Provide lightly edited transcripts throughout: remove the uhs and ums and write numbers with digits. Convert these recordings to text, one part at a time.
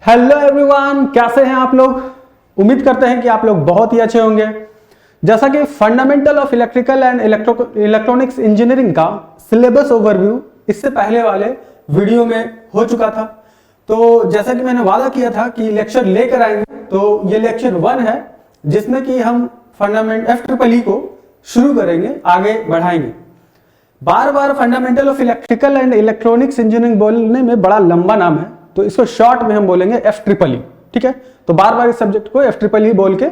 Hello everyone, कैसे हैं आप लोग। उम्मीद करते हैं कि आप लोग बहुत ही अच्छे होंगे। जैसा कि fundamental of electrical and electronics engineering का सिलेबस ओवरव्यू इससे पहले वाले वीडियो में हो चुका था, तो जैसा कि मैंने वादा किया था कि लेक्चर लेकर आएंगे, तो ये लेक्चर 1 है जिसमें कि हम फंडामेंट FEEE को शुरू करेंगे, आगे बढ़ाएंगे। बार बार fundamental of electrical and electronics engineering बोलने में बड़ा लंबा नाम है, तो इसको शॉर्ट में हम बोलेंगे FEEE। ठीक है, तो बार बार इस सब्जेक्ट को FEEE बोल के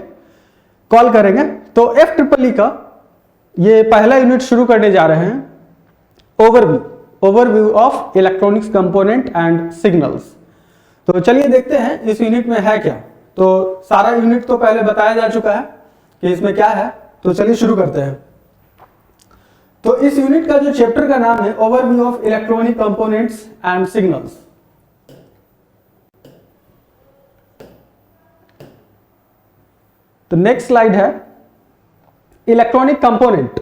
कॉल करेंगे। तो FEEE का ये पहला यूनिट शुरू करने जा रहे हैं, overview of electronics component and signals. तो चलिए देखते हैं इस यूनिट में है क्या। तो सारा यूनिट तो पहले बताया जा चुका है कि इसमें क्या है, तो चलिए शुरू करते हैं। तो इस यूनिट का जो चैप्टर का नाम है overview of electronic components and signals. तो नेक्स्ट स्लाइड है इलेक्ट्रॉनिक कंपोनेंट।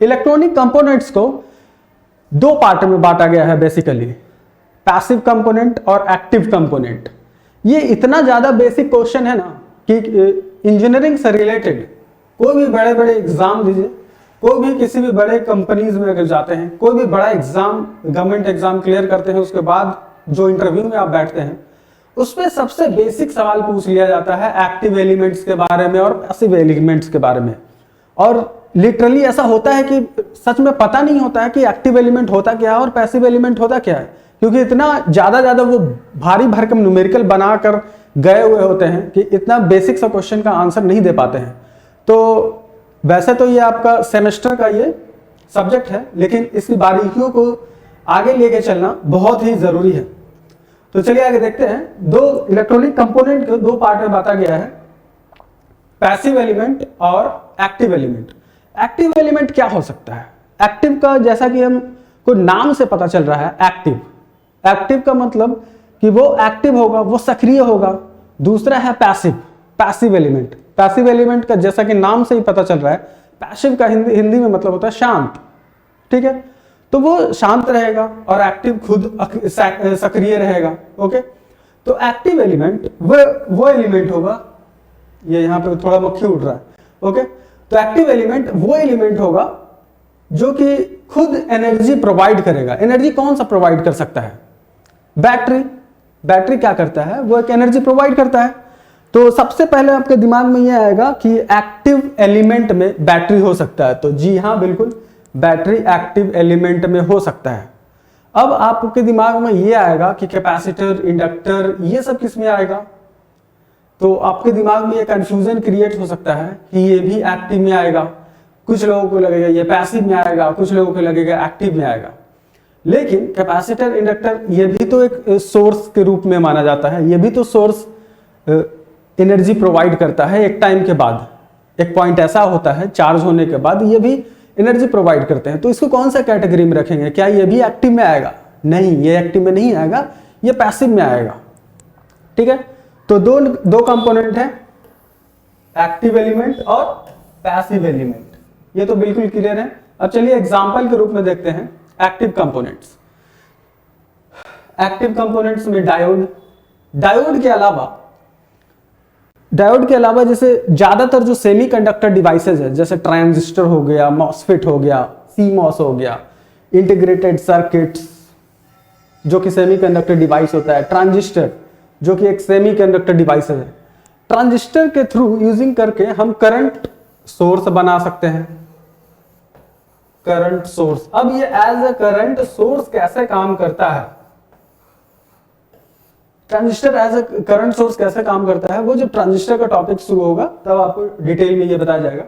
इलेक्ट्रॉनिक कंपोनेंट्स को दो पार्ट में बांटा गया है बेसिकली, पैसिव कंपोनेंट और एक्टिव कंपोनेंट। ये इतना ज्यादा बेसिक क्वेश्चन है ना कि इंजीनियरिंग से रिलेटेड कोई भी बड़े बड़े एग्जाम दीजिए, कोई भी किसी भी बड़े कंपनीज में अगर जाते हैं, कोई भी बड़ा एग्जाम गवर्नमेंट एग्जाम क्लियर करते हैं, उसके बाद जो इंटरव्यू में आप बैठते हैं उसमें सबसे बेसिक सवाल पूछ लिया जाता है एक्टिव एलिमेंट्स के बारे में और पैसिव एलिमेंट्स के बारे में। और लिटरली ऐसा होता है कि सच में पता नहीं होता है कि एक्टिव एलिमेंट होता क्या है और पैसिव एलिमेंट होता क्या है, क्योंकि इतना ज्यादा वो भारी भरकम न्यूमेरिकल बनाकर गए हुए होते हैं कि इतना बेसिक सा क्वेश्चन का आंसर नहीं दे पाते हैं। तो वैसे तो ये आपका सेमेस्टर का ये सब्जेक्ट है, लेकिन इसकी बारीकियों को आगे लेके चलना बहुत ही जरूरी है। तो चलिए आगे देखते हैं। दो इलेक्ट्रॉनिक कंपोनेंट को दो पार्ट में बांटा गया है, पैसिव एलिमेंट और एक्टिव एलिमेंट। एक्टिव एलिमेंट क्या हो सकता है? एक्टिव का जैसा कि हमको नाम से पता चल रहा है, एक्टिव का मतलब कि वो एक्टिव होगा, वो सक्रिय होगा। दूसरा है पैसिव एलिमेंट। पैसिव एलिमेंट का जैसा कि नाम से ही पता चल रहा है, पैसिव का हिंदी में मतलब होता है शांत। ठीक है, तो वो शांत रहेगा और एक्टिव खुद सक्रिय रहेगा। ओके, तो एक्टिव एलिमेंट वो एलिमेंट होगा, ये यहाँ पे थोड़ा मक्खी उड़ रहा है। ओके, तो एक्टिव एलिमेंट वो एलिमेंट होगा जो कि खुद एनर्जी प्रोवाइड करेगा। एनर्जी कौन सा प्रोवाइड कर सकता है? बैटरी क्या करता है? वो एक एनर्जी प्रोवाइड करता है। तो सबसे पहले आपके दिमाग में ये आएगा कि एक्टिव एलिमेंट में बैटरी हो सकता है। तो जी हाँ, बिल्कुल, बैटरी एक्टिव एलिमेंट में हो सकता है। अब आपके दिमाग में ये आएगा कि कैपेसिटर, इंडक्टर, ये सब किस में आएगा? तो आपके दिमाग में ये कंफ्यूजन क्रिएट हो सकता है कि ये भी एक्टिव में आएगा। कुछ लोगों को लगेगा ये पैसिव में आएगा, कुछ लोगों को लगेगा एक्टिव में आएगा। लेकिन कैपेसिटर, इंडक्टर ये भी तो एक सोर्स के रूप में माना जाता है। ये भी तो सोर्स एनर्जी प्रोवाइड करता है एक टाइम के बाद। एक पॉइंट ऐसा होता है चार्ज होने के बाद ये भी एनर्जी प्रोवाइड करते हैं। तो इसको कौन सा कैटेगरी में रखेंगे? क्या ये भी एक्टिव में आएगा? नहीं, ये एक्टिव में नहीं आएगा, ये पैसिव में आएगा। ठीक है, तो दो कंपोनेंट है, एक्टिव एलिमेंट और पैसिव एलिमेंट। ये तो बिल्कुल क्लियर है। अब चलिए एग्जांपल के रूप में देखते हैं एक्टिव कंपोनेंट्स। एक्टिव कंपोनेंट्स में डायोड के अलावा जैसे ज्यादातर जो सेमीकंडक्टर डिवाइसेस है, जैसे ट्रांजिस्टर हो गया, मॉसफेट हो गया, CMOS हो गया, इंटीग्रेटेड सर्किट्स जो कि सेमीकंडक्टर डिवाइस होता है, ट्रांजिस्टर जो कि एक सेमीकंडक्टर डिवाइस है। ट्रांजिस्टर के थ्रू यूजिंग करके हम करंट सोर्स बना सकते हैं। करंट सोर्स, अब ये एज ए करंट सोर्स कैसे काम करता है? Transistor as a current source कैसे काम करता है, वो जब ट्रांजिस्टर का टॉपिक शुरू होगा तब आपको डिटेल में ये बताया जाएगा।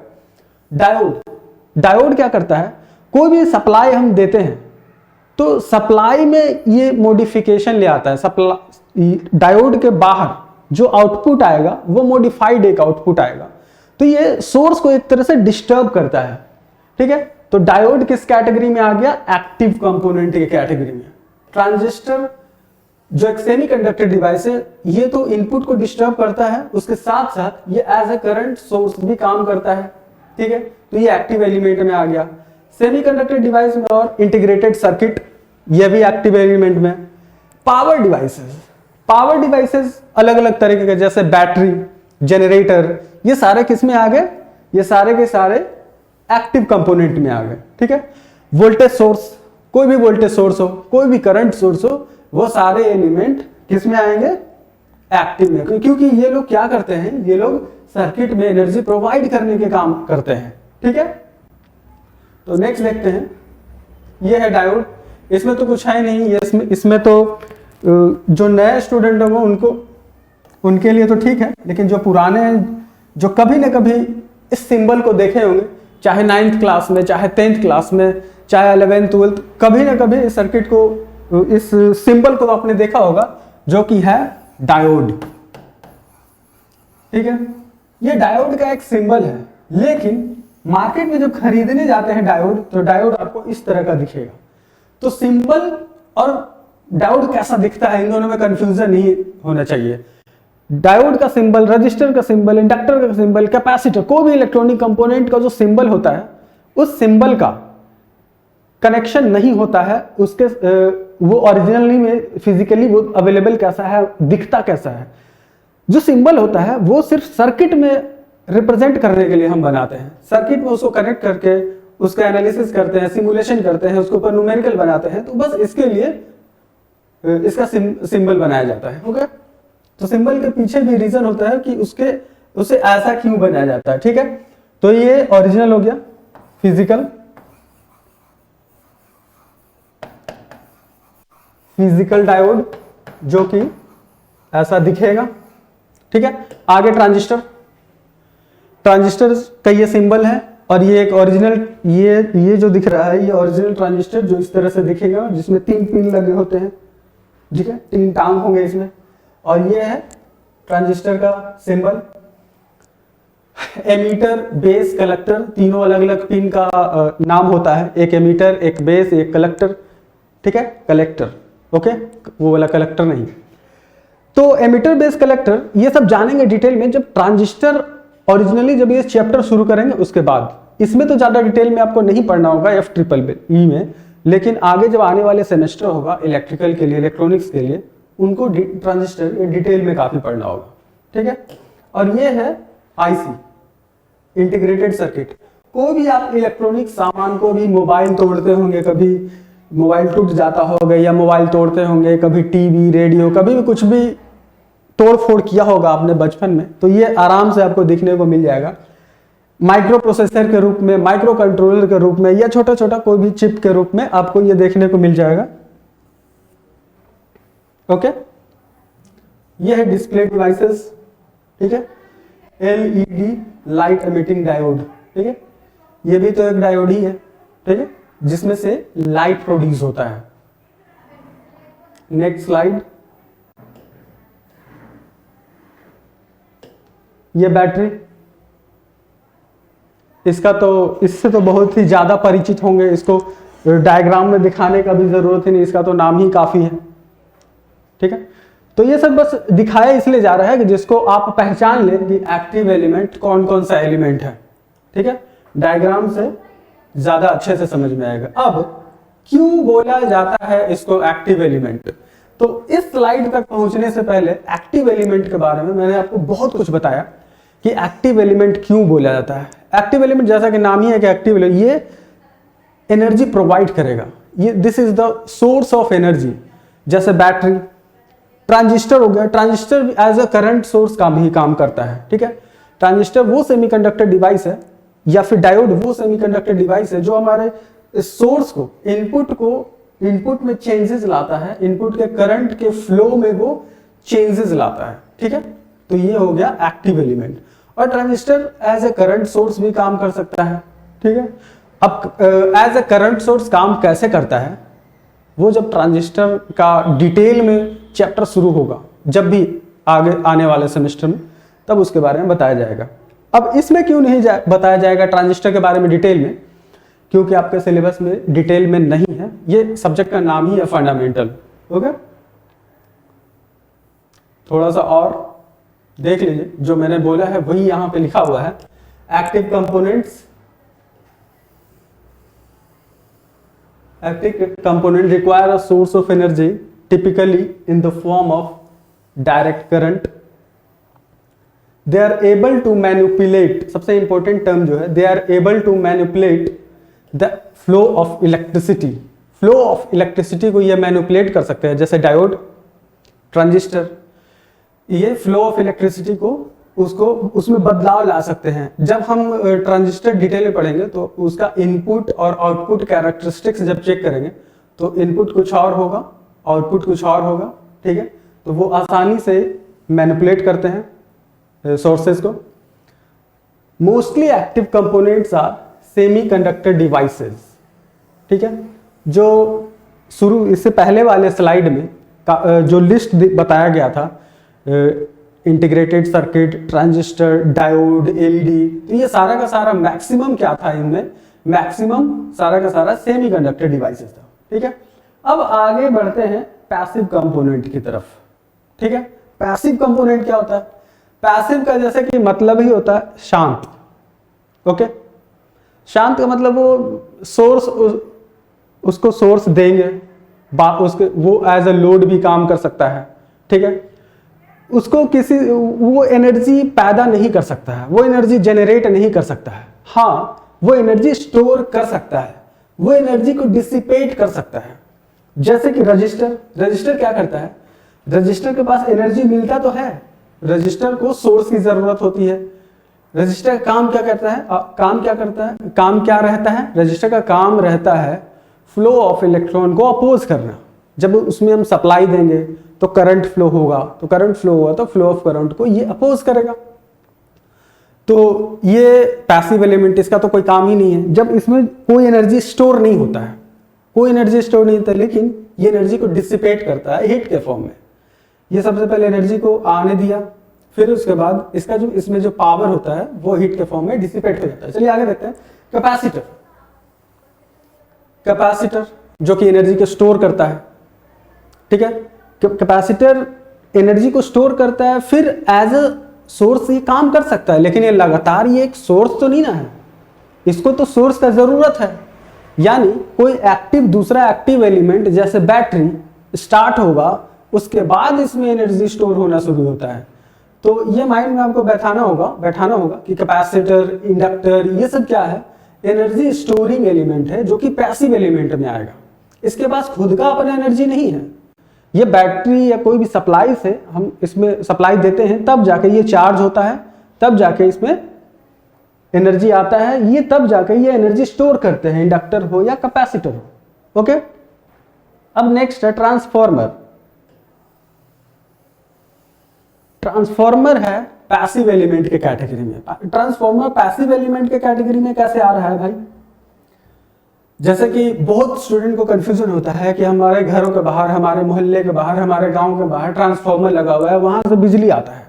डायोड क्या करता है? कोई भी सप्लाई हम देते हैं तो सप्लाई में ये मॉडिफिकेशन ले आता है। डायोड के बाहर जो आउटपुट आएगा वो मॉडिफाइड एक आउटपुट आएगा, तो ये सोर्स को एक तरह से डिस्टर्ब करता है। ठीक है, तो डायोड किस कैटेगरी में आ गया? एक्टिव कंपोनेंट की कैटेगरी में। ट्रांजिस्टर जो एक सेमीकंडक्टर डिवाइस है, ये तो इनपुट को डिस्टर्ब करता है, उसके साथ साथ ये एज ए करंट सोर्स भी काम करता है। ठीक है, तो ये एक्टिव एलिमेंट में आ गया। सेमीकंडक्टर डिवाइस में और इंटीग्रेटेड सर्किट, ये भी एक्टिव एलिमेंट में। पावर डिवाइसेस, पावर डिवाइसेस अलग अलग तरीके के, जैसे बैटरी, जनरेटर, ये सारे किस में आ गए? ये सारे के सारे एक्टिव कंपोनेंट में आ गए। ठीक है, वोल्टेज सोर्स, कोई भी वोल्टेज सोर्स हो, कोई भी करंट सोर्स हो, वो सारे एलिमेंट किस में आएंगे? एक्टिव में, क्योंकि ये लोग क्या करते हैं? ये लोग सर्किट में एनर्जी प्रोवाइड करने के काम करते हैं। ठीक है, तो नेक्स्ट देखते हैं, ये है डायोड। इसमें तो कुछ है नहीं, ये इसमें तो जो नए स्टूडेंट होंगे उनको, उनके लिए तो ठीक है, लेकिन जो पुराने हैं, जो कभी ना कभी इस सिंबल को देखे होंगे, चाहे 9th क्लास में, चाहे 10th क्लास में, चाहे 11th 12th, कभी ना कभी इस सर्किट को, इस सिंबल को आपने देखा होगा, जो कि है डायोड। ठीक है, ये डायोड का एक सिंबल है, लेकिन मार्केट में जब खरीदने जाते हैं डायोड, तो डायोड आपको इस तरह का दिखेगा। तो सिंबल और डायोड कैसा दिखता है, इन दोनों में कंफ्यूजन नहीं होना चाहिए। डायोड का सिंबल, रजिस्टर का सिंबल, इंडक्टर का सिंबल, कैपेसिटर, कोई भी इलेक्ट्रॉनिक कंपोनेंट का जो सिंबल होता है, उस सिंबल का कनेक्शन नहीं होता है उसके, वो ओरिजिनली में फिजिकली वो अवेलेबल कैसा है, दिखता कैसा है। जो सिंबल होता है वो सिर्फ सर्किट में रिप्रेजेंट करने के लिए हम बनाते हैं। सर्किट में उसको कनेक्ट करके उसका एनालिसिस करते हैं, सिमुलेशन करते हैं, उसके ऊपर न्यूमेरिकल बनाते हैं, तो बस इसके लिए इसका सिंबल बनाया जाता है। ओके, तो सिंबल के पीछे भी रीजन होता है कि उसे ऐसा क्यों बनाया जाता है। ठीक है, तो ये ओरिजिनल हो गया, फिजिकल डायोड, जो कि ऐसा दिखेगा। ठीक है, आगे ट्रांजिस्टर का ये सिंबल है, और ये एक ओरिजिनल, ये जो दिख रहा है, ये ओरिजिनल ट्रांजिस्टर जो इस तरह से दिखेगा, जिसमें 3 पिन लगे होते हैं। ठीक है, 3 टांग होंगे इसमें, और ये है ट्रांजिस्टर का सिंबल। एमीटर, बेस, कलेक्टर, तीनों अलग अलग पिन का नाम होता है, एक एमीटर, एक बेस, एक कलेक्टर। ठीक है, कलेक्टर, ओके, वो वाला कलेक्टर नहीं। तो एमीटर, बेस, कलेक्टर, ये सब जानेंगे डिटेल में जब ट्रांजिस्टर ओरिजिनली जब ये चैप्टर शुरू करेंगे उसके बाद। इसमें तो ज्यादा डिटेल में आपको नहीं पढ़ना होगा FEEE में, लेकिन आगे जब आने वाले सेमेस्टर होगा इलेक्ट्रिकल के लिए, इलेक्ट्रॉनिक्स के लिए, उनको ट्रांजिस्टर डिटेल में काफी पढ़ना होगा। ठीक है, और ये है IC, इंटीग्रेटेड सर्किट। कोई भी आप इलेक्ट्रॉनिक सामान को भी, मोबाइल तोड़ते होंगे, कभी मोबाइल टूट जाता होगा, या मोबाइल तोड़ते होंगे, कभी टीवी, रेडियो, कभी भी कुछ भी तोड़ फोड़ किया होगा आपने बचपन में, तो ये आराम से आपको दिखने को मिल जाएगा। माइक्रो प्रोसेसर के रूप में, माइक्रो कंट्रोलर के रूप में, या छोटा छोटा कोई भी चिप के रूप में आपको ये देखने को मिल जाएगा। ओके, ये है डिस्प्ले डिवाइसेस। ठीक है, LED, लाइट एमिटिंग डायोड। ठीक है, ये भी तो एक डायोड ही है। ठीक है, जिसमें से लाइट प्रोड्यूस होता है। नेक्स्ट स्लाइड, ये बैटरी, इससे तो बहुत ही ज्यादा परिचित होंगे, इसको डायग्राम में दिखाने का भी जरूरत ही नहीं, इसका तो नाम ही काफी है। ठीक है, तो ये सब बस दिखाया इसलिए जा रहा है कि जिसको आप पहचान लें कि एक्टिव एलिमेंट कौन कौन सा एलिमेंट है। ठीक है, डायग्राम से ज्यादा अच्छे से समझ में आएगा। अब क्यों बोला जाता है इसको एक्टिव एलिमेंट, तो इस स्लाइड तक पहुंचने से पहले एक्टिव एलिमेंट के बारे में मैंने आपको बहुत कुछ बताया कि एक्टिव एलिमेंट क्यों बोला जाता है। एक्टिव एलिमेंट, जैसा कि नाम ही है कि एक्टिव एलिमेंट, ये एनर्जी प्रोवाइड करेगा, ये this is the source of energy. जैसे बैटरी, ट्रांजिस्टर हो गया, transistor as a current source का भी काम करता है। ठीक है, ट्रांजिस्टर वो सेमीकंडक्टर डिवाइस है, या फिर डायोड वो सेमीकंडक्टर डिवाइस है जो हमारे सोर्स को, इनपुट में चेंजेस लाता है, इनपुट के करंट के फ्लो में वो चेंजेस लाता है। ठीक है, तो ये हो गया एक्टिव एलिमेंट। और transistor as a current source भी काम कर सकता है। ठीक है, अब एज ए करंट सोर्स काम कैसे करता है, वो जब ट्रांजिस्टर का डिटेल में चैप्टर शुरू होगा, जब भी आगे आने वाले सेमेस्टर में, तब उसके बारे में बताया जाएगा। अब इसमें क्यों नहीं बताया जाएगा ट्रांजिस्टर के बारे में डिटेल में, क्योंकि आपके सिलेबस में डिटेल में नहीं है, ये सब्जेक्ट का नाम ही है फंडामेंटल। ओके, थोड़ा सा और देख लीजिए, जो मैंने बोला है वही यहां पे लिखा हुआ है। Active component require a source of energy typically in the form of direct current, they are able to manipulate, सबसे इंपॉर्टेंट टर्म जो है, they are able to manipulate the flow of electricity, flow of electricity को ये manipulate कर सकते हैं, जैसे diode, transistor, ये फ्लो ऑफ इलेक्ट्रिसिटी को उसको उसमें बदलाव ला सकते हैं। जब हम ट्रांजिस्टर डिटेल में पढ़ेंगे तो उसका इनपुट और आउटपुट कैरेक्टरिस्टिक्स जब चेक करेंगे तो इनपुट कुछ और होगा, आउटपुट कुछ और होगा, ठीक है। तो वो आसानी से मैनिपुलेट करते हैं सोर्सेज को। Mostly active components are semiconductor devices, ठीक है। जो शुरू इससे पहले वाले स्लाइड में जो लिस्ट बताया गया था, integrated circuit, transistor, diode, LED, तो ये सारा का सारा मैक्सिमम क्या था इनमें, मैक्सिमम सारा का सारा सेमीकंडक्टर डिवाइसेस था, ठीक है। अब आगे बढ़ते हैं पैसिव कंपोनेंट की तरफ, ठीक है। पैसिव कंपोनेंट क्या होता है? पैसिव का जैसे कि मतलब ही होता है शांत, ओके। शांत का मतलब वो सोर्स, उसको सोर्स देंगे, उसके वो एज अ लोड भी काम कर सकता है, ठीक है। उसको किसी वो एनर्जी पैदा नहीं कर सकता है, वो एनर्जी जनरेट नहीं कर सकता है, हाँ वो एनर्जी स्टोर कर सकता है, वो एनर्जी को डिसिपेट कर सकता है। जैसे कि रजिस्टर, रजिस्टर क्या करता है? रजिस्टर के पास एनर्जी मिलता तो है, रजिस्टर को सोर्स की जरूरत होती है। रजिस्टर का काम क्या करता है? काम क्या करता है? काम क्या रहता है? रजिस्टर का काम रहता है फ्लो ऑफ इलेक्ट्रॉन को अपोज करना। जब उसमें हम सप्लाई देंगे तो करंट फ्लो होगा, तो करंट फ्लो हुआ तो फ्लो ऑफ करंट को ये अपोज करेगा। तो ये पैसिव एलिमेंट, इसका तो कोई काम ही नहीं है। जब इसमें कोई एनर्जी स्टोर नहीं होता है, कोई एनर्जी स्टोर नहीं होता, लेकिन ये एनर्जी को डिसिपेट करता है हीट के फॉर्म में। ये सबसे पहले एनर्जी को आने दिया, फिर उसके बाद इसका जो इसमें जो पावर होता है वो हीट के फॉर्म में डिसिपेट हो जाता है। चलिए आगे देखते हैं। कैपेसिटर, कैपेसिटर जो कि एनर्जी को स्टोर करता है, ठीक है। कैपेसिटर एनर्जी को स्टोर करता है, फिर एज अ सोर्स ये काम कर सकता है, लेकिन ये लगातार ये एक सोर्स तो नहीं ना है, इसको तो सोर्स का जरूरत है। यानी कोई एक्टिव, दूसरा एक्टिव एलिमेंट जैसे बैटरी स्टार्ट होगा, उसके बाद इसमें एनर्जी स्टोर होना शुरू होता है। तो ये माइंड में आपको बैठाना होगा कि कैपेसिटर, इंडक्टर, ये सब क्या है? एनर्जी स्टोरिंग एलिमेंट है, जो कि पैसिव एलिमेंट में आएगा। इसके पास खुद का अपना एनर्जी नहीं है। ये बैटरी या कोई भी सप्लाई से हम इसमें सप्लाई देते हैं, तब जाके ये चार्ज होता है, तब जाके इसमें एनर्जी आता है, ये तब जाके ये एनर्जी स्टोर करते हैं, इंडक्टर हो या कैपेसिटर हो, ओके। अब नेक्स्ट है ट्रांसफॉर्मर। ट्रांसफॉर्मर है पैसिव एलिमेंट के कैटेगरी में। ट्रांसफॉर्मर पैसिव एलिमेंट के कैटेगरी में कैसे आ रहा है भाई? जैसे कि बहुत स्टूडेंट को कंफ्यूजन होता है कि हमारे घरों के बाहर, हमारे मोहल्ले के बाहर, हमारे गांव के बाहर ट्रांसफॉर्मर लगा हुआ है, वहां से बिजली आता है।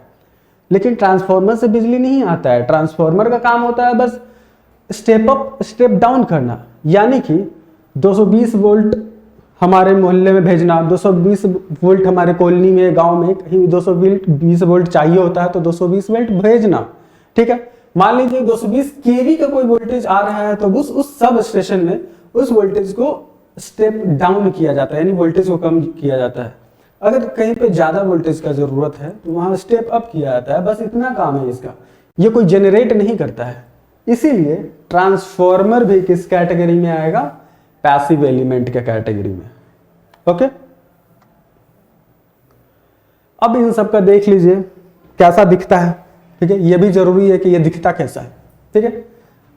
लेकिन ट्रांसफॉर्मर से बिजली नहीं आता है। ट्रांसफॉर्मर का काम होता है बस स्टेप अप स्टेप डाउन करना, यानी कि 220 वोल्ट हमारे मोहल्ले में भेजना, 220 वोल्ट हमारे कॉलोनी में, गांव में कहीं 220 वोल्ट चाहिए होता है तो 220 वोल्ट भेजना, ठीक है। मान लीजिए 220 केवी का कोई वोल्टेज आ रहा है तो उस सब स्टेशन में उस वोल्टेज को स्टेप डाउन किया जाता है, यानी वोल्टेज को कम किया जाता है। अगर कहीं पे ज्यादा वोल्टेज का जरूरत है तो वहां स्टेप अप किया जाता है, बस इतना काम है इसका। ये कोई जनरेट नहीं करता है। इसीलिए ट्रांसफॉर्मर भी किस कैटेगरी में आएगा? पैसिव एलिमेंट के कैटेगरी में, ओके। अब इन सब का देख लीजिए कैसा दिखता है, ठीक है। ये भी जरूरी है कि ये दिखता कैसा है, ठीक है।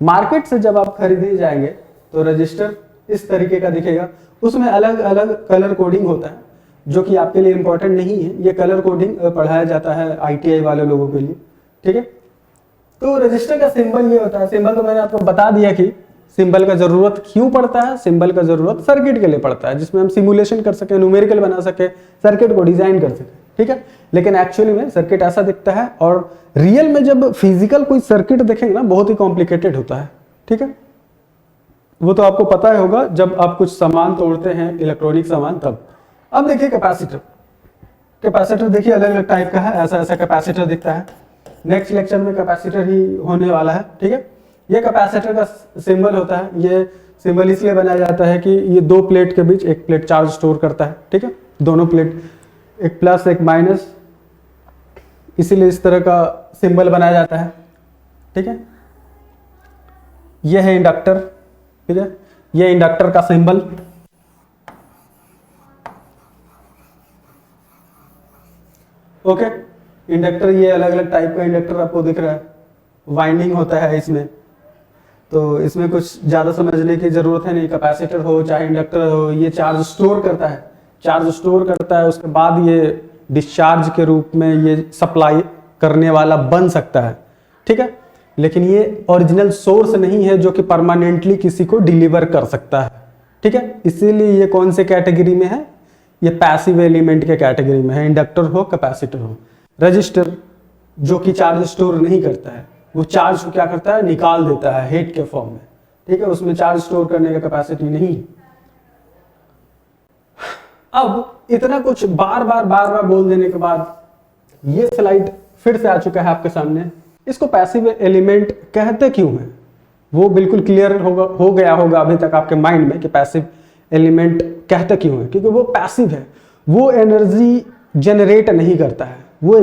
मार्केट से जब आप खरीदने जाएंगे तो रजिस्टर इस तरीके का दिखेगा, उसमें अलग अलग कलर कोडिंग होता है, जो कि आपके लिए इंपॉर्टेंट नहीं है। ये कलर कोडिंग पढ़ाया जाता है आईटीआई वाले लोगों के लिए, ठीक है। तो रजिस्टर का सिंबल ये होता है। सिंबल तो मैंने आपको बता दिया कि सिंबल का जरूरत क्यों पड़ता है। सिंबल का जरूरत सर्किट के लिए पड़ता है, जिसमें हम सिमुलेशन कर सके, न्यूमेरिकल बना सके, सर्किट को डिजाइन कर सके, ठीक है। लेकिन एक्चुअली में सर्किट ऐसा दिखता है, और रियल में जब फिजिकल कोई सर्किट देखेंगे ना, बहुत ही कॉम्प्लिकेटेड होता है, ठीक है। वो तो आपको पता ही होगा जब आप कुछ सामान तोड़ते हैं, इलेक्ट्रॉनिक सामान, तब। अब देखिए कैपेसिटर। कैपेसिटर देखिए अलग अलग टाइप का है, ऐसा ऐसा कैपेसिटर दिखता है। नेक्स्ट लेक्चर में कैपेसिटर ही होने वाला है, ठीक है। ये कैपेसिटर का सिंबल होता है। ये सिंबल इसलिए बनाया जाता है कि ये दो प्लेट के बीच एक प्लेट चार्ज स्टोर करता है, ठीक है। दोनों प्लेट, एक प्लस एक माइनस, इसीलिए इस तरह का सिंबल बनाया जाता है। ठीक है, यह है इंडक्टर। ठीक है, यह इंडक्टर का सिंबल। ओके, इंडक्टर ये अलग अलग टाइप का इंडक्टर आपको दिख रहा है, वाइंडिंग होता है इसमें, तो इसमें कुछ ज़्यादा समझने की ज़रूरत है नहीं। कैपेसिटर हो चाहे इंडक्टर हो, ये चार्ज स्टोर करता है, चार्ज स्टोर करता है, उसके बाद ये डिस्चार्ज के रूप में ये सप्लाई करने वाला बन सकता है। ठीक है, लेकिन ये ओरिजिनल सोर्स नहीं है जो कि परमानेंटली किसी को डिलीवर कर सकता है। ठीक है, इसीलिए ये कौन से कैटेगरी में है, ये पैसिव एलिमेंट के कैटेगरी में है। इंडक्टर हो कैपेसिटर हो। रजिस्टर जो कि चार्ज स्टोर नहीं करता है, वो चार्ज को क्या करता है, निकाल देता है हीट के फॉर्म में। ठीक है, उसमें चार्ज स्टोर करने का कैपेसिटी नहीं है। अब इतना कुछ बार बार बोल देने के बाद ये स्लाइड फिर से आ चुका है आपके सामने। इसको पैसिव एलिमेंट कहते क्यों हैं, वो बिल्कुल क्लियर हो गया होगा अभी तक आपके माइंड में कि पैसिव एलिमेंट कहते क्यों है। क्योंकि वो पैसिव है, वो एनर्जी जनरेट नहीं करता है, वो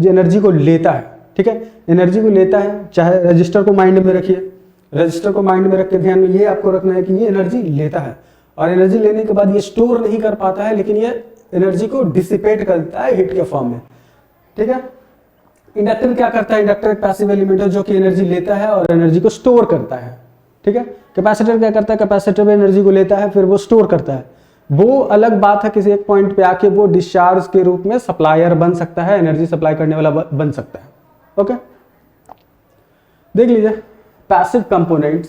एनर्जी को लेता है। ठीक है, एनर्जी को लेता है। चाहे रजिस्टर को माइंड में रखिए, रजिस्टर को माइंड में रख के ध्यान में ये आपको रखना है कि ये एनर्जी लेता है, और एनर्जी लेने के बाद ये स्टोर नहीं कर पाता है, लेकिन ये एनर्जी को डिसिपेट करता है हीट के फॉर्म में। ठीक है, इंडक्टर क्या करता है, इंडक्टर एक पैसिव एलिमेंट है जो कि एनर्जी लेता है और एनर्जी को स्टोर करता है। ठीक है, कैपेसिटर क्या करता है, कैपेसिटर में एनर्जी को लेता है फिर वो स्टोर करता है। वो अलग बात है, किसी एक पॉइंट पे आके वो डिस्चार्ज के रूप में सप्लायर बन सकता है, एनर्जी सप्लाई करने वाला बन सकता है। ओके, देख लीजिए, passive components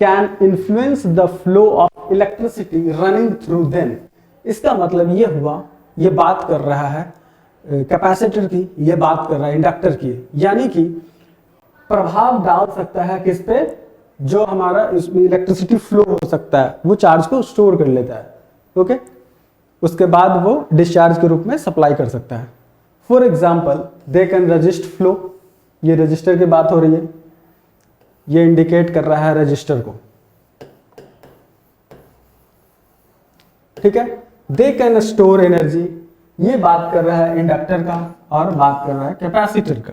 can influence the flow of electricity running through them. इसका मतलब ये हुआ, ये बात कर रहा है कैपेसिटर की, ये बात कर रहा है इंडक्टर की, यानी कि प्रभाव डाल सकता है किस पे, जो हमारा इसमें इलेक्ट्रिसिटी फ्लो हो सकता है, वो चार्ज को स्टोर कर लेता है। ओके, उसके बाद वो डिस्चार्ज के रूप में सप्लाई कर सकता है। For example, they can resist flow. ये रजिस्टर की बात हो रही है, ये इंडिकेट कर रहा है रजिस्टर को। ठीक है, दे कैन स्टोर एनर्जी, ये बात कर रहा है इंडक्टर का और बात कर रहा है कैपेसिटर का।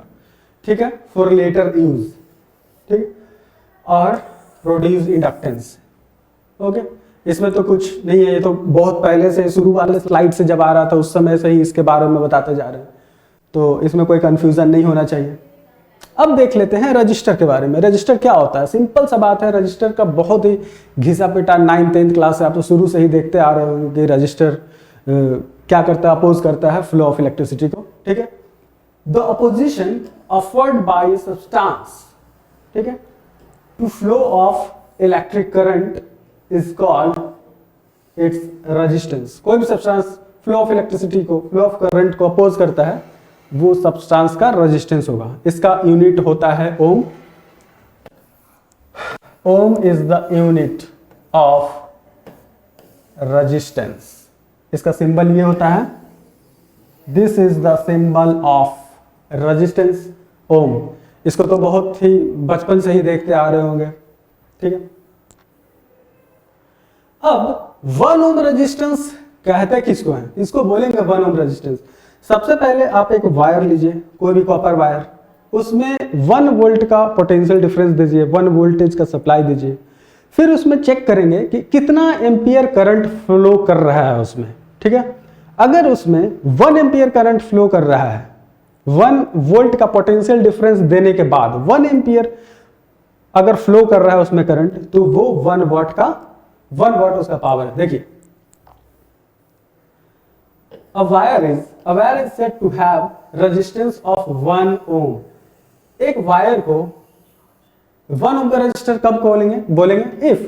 ठीक है, फॉर लेटर यूज। ठीक, और प्रोड्यूस इंडक्टेंस। ओके, इसमें तो कुछ नहीं है, ये तो बहुत पहले से शुरू वाले स्लाइड से जब आ रहा था उस समय से ही इसके बारे में बताते जा रहे हैं, तो इसमें कोई कंफ्यूजन नहीं होना चाहिए। अब देख लेते हैं रजिस्टर के बारे में। रजिस्टर क्या होता है, सिंपल सा बात है। रजिस्टर का बहुत ही घिसा पिटा 9th 10th क्लास से आप तो शुरू से ही देखते आ रहे होंगे कि रजिस्टर क्या करता है, अपोज करता है फ्लो ऑफ इलेक्ट्रिसिटी को। ठीक है, the opposition offered by substance, ठीक है, to flow of electric current is called its resistance. कोई भी सब्सटेंस फ्लो ऑफ इलेक्ट्रिसिटी को, फ्लो ऑफ करंट को अपोज करता है, वो सब्सटेंस का रेजिस्टेंस होगा। इसका यूनिट होता है ohm. Ohm is the unit of resistance. इसका सिंबल ये होता है, this is the symbol of resistance, ohm. इसको तो बहुत ही बचपन से ही देखते आ रहे होंगे। ठीक है, अब 1 ओम रेजिस्टेंस कहते किसको है, इसको बोलेंगे 1 ओम रेजिस्टेंस। सबसे पहले आप एक वायर लीजिए, कोई भी कॉपर वायर, उसमें 1 वोल्ट का पोटेंशियल डिफरेंस दीजिए, 1 वोल्टेज का सप्लाई दीजिए। फिर उसमें चेक करेंगे कि कितना एम्पियर करंट फ्लो कर रहा है उसमें। ठीक है, अगर उसमें 1 एम्पियर करंट फ्लो कर रहा है, 1 वोल्ट का पोटेंशियल डिफरेंस देने के बाद 1 एम्पियर अगर फ्लो कर रहा है उसमें करंट, तो वो 1 वाट उसका पावर है। देखिए, a wire is said to have resistance of 1 ohm। एक वायर को 1 ओम का रेजिस्टर कब बोलेंगे if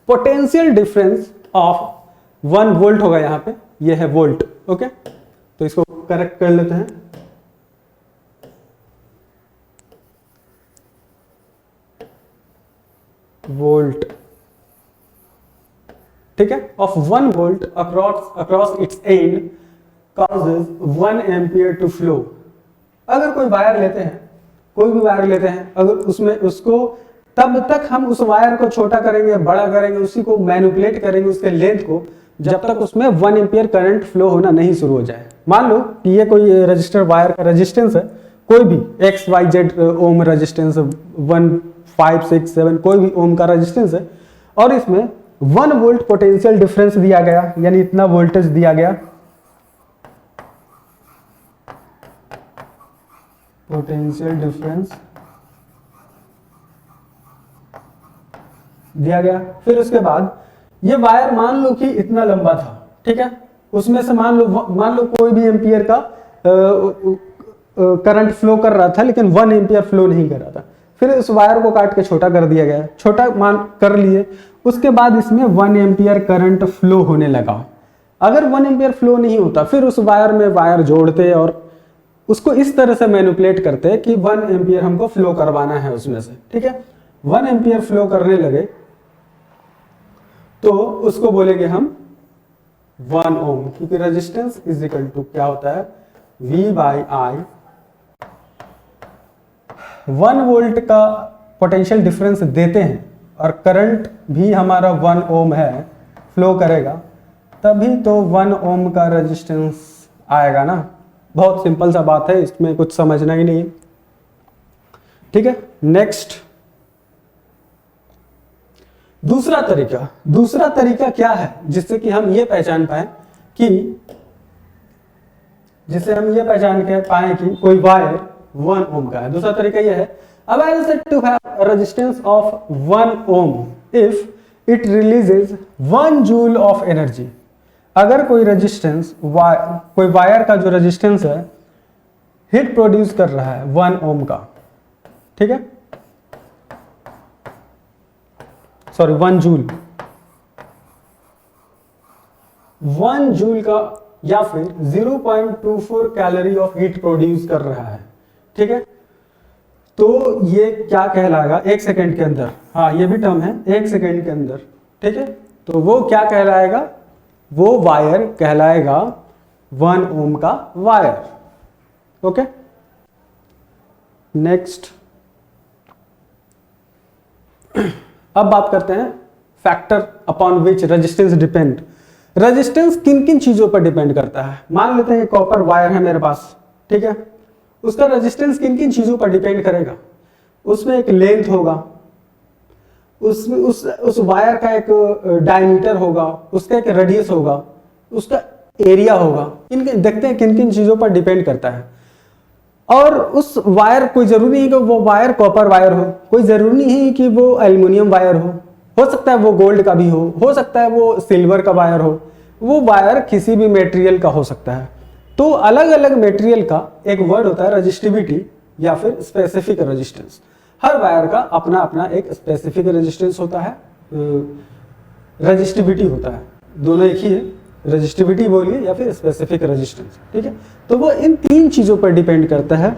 potential difference of 1 volt होगा, यहां पे ये है वोल्ट। ओके, तो इसको करेक्ट कर लेते हैं। वोल्ट, ठीक है, of 1 volt across its end causes 1 ampere to flow. अगर कोई वायर लेते हैं, कोई भी वायर लेते हैं, अगर उसमें उसको तब तक हम उस वायर को छोटा करेंगे, बड़ा करेंगे, उसी को मैनिपुलेट करेंगे उसके लेंथ को, जब तक उसमें 1 एम्पियर करंट फ्लो होना नहीं शुरू हो जाए। मान लो कि ये कोई रजिस्टर वायर का रेजिस्टेंस है कोई भी XYZ ओम रेजिस्टेंस 1, 5, 6, 7 कोई भी ओम का रेजिस्टेंस है और इसमें 1 वोल्ट पोटेंशियल डिफरेंस दिया गया, यानी इतना वोल्टेज दिया गया, पोटेंशियल डिफरेंस दिया गया। फिर उसके बाद ये वायर मान लो कि इतना लंबा था, ठीक है, उसमें से मान लो कोई भी एम्पियर का करंट फ्लो कर रहा था लेकिन 1 एम्पियर फ्लो नहीं कर रहा था। फिर उस वायर को काट के छोटा कर दिया गया, छोटा मान कर लिए, उसके बाद इसमें 1 एम्पियर करंट फ्लो होने लगा। अगर 1 एम्पियर फ्लो नहीं होता फिर उस वायर में वायर जोड़ते और उसको इस तरह से मैनिपुलेट करते कि 1 एम्पियर हमको फ्लो करवाना है उसमें से, ठीक है। 1 एम्पियर फ्लो करने लगे तो उसको बोलेंगे हम 1 ओम, क्योंकि रेजिस्टेंस इज इक्वल टू क्या होता है V/I। 1 वोल्ट का पोटेंशियल डिफरेंस देते हैं और करंट भी हमारा 1 ओम है, फ्लो करेगा, तभी तो 1 ओम का रेजिस्टेंस आएगा ना। बहुत सिंपल सा बात है, इसमें कुछ समझना ही नहीं, ठीक है। नेक्स्ट दूसरा तरीका क्या है जिससे कि हम ये पहचान पाए कि कोई वायर 1 ओम का है। दूसरा तरीका यह है, a wire is said to have a resistance of 1 ohm if it releases 1 joule of energy। अगर कोई रेजिस्टेंस कोई वायर का जो रेजिस्टेंस है हीट प्रोड्यूस कर रहा है 1 ओम का, ठीक है, सॉरी 1 जूल, 1 जूल का या फिर 0.24 कैलोरी ऑफ हीट प्रोड्यूस कर रहा है, ठीक है। तो ये क्या कहलाएगा 1 सेकेंड के अंदर, हाँ ये भी टर्म है 1 सेकेंड के अंदर, ठीक है। तो वो क्या कहलाएगा, वो वायर कहलाएगा 1 ओम का वायर, ओके। नेक्स्ट अब बात करते हैं factor upon which resistance depend. Resistance किन किन चीजों पर डिपेंड करता है। मान लेते हैं कॉपर वायर है मेरे पास, ठीक है, उसका रेजिस्टेंस किन किन चीजों पर डिपेंड करेगा। उसमें एक लेंथ होगा, उस वायर का एक डायमीटर होगा, उसका एक रेडियस होगा, उसका एरिया होगा। देखते हैं किन किन चीजों पर डिपेंड करता है। और उस वायर, कोई जरूरी नहीं कि वो वायर कॉपर वायर हो, कोई जरूरी नहीं कि वो एल्युमिनियम वायर हो सकता है वो गोल्ड का भी हो सकता है वो सिल्वर का वायर हो, वो वायर किसी भी मटेरियल का हो सकता है। तो अलग अलग मटेरियल का एक वर्ड होता है रेजिस्टिविटी या फिर स्पेसिफिक रेजिस्टेंस। हर वायर का अपना अपना एक स्पेसिफिक रेजिस्टेंस होता है, रेजिस्टिविटी होता है, दोनों एक ही है, रेजिस्टिविटी बोलिए या फिर स्पेसिफिक रेजिस्टेंस, ठीक है। तो वो इन 3 चीजों पर डिपेंड करता है।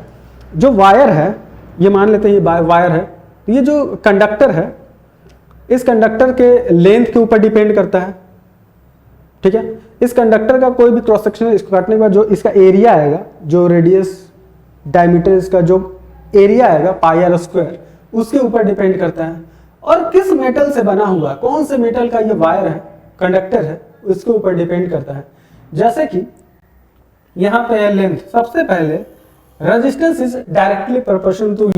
जो वायर है, ये मान लेते हैं ये वायर है, तो ये जो कंडक्टर है इस कंडक्टर के लेंथ के ऊपर डिपेंड करता है, ठीक है। इस कंडक्टर का कोई भी क्रॉस सेक्शन इसको काटने के बाद जो इसका एरिया आएगा, जो रेडियस डायमीटर इसका जो एरिया आएगा πr², उसके ऊपर डिपेंड करता है। और किस मेटल से बना हुआ, कौन से मेटल का ये वायर है, कंडक्टर है, उसके ऊपर डिपेंड करता है। जैसे कि यहां पे है लेंथ, सबसे पहले resistance is directly proportional to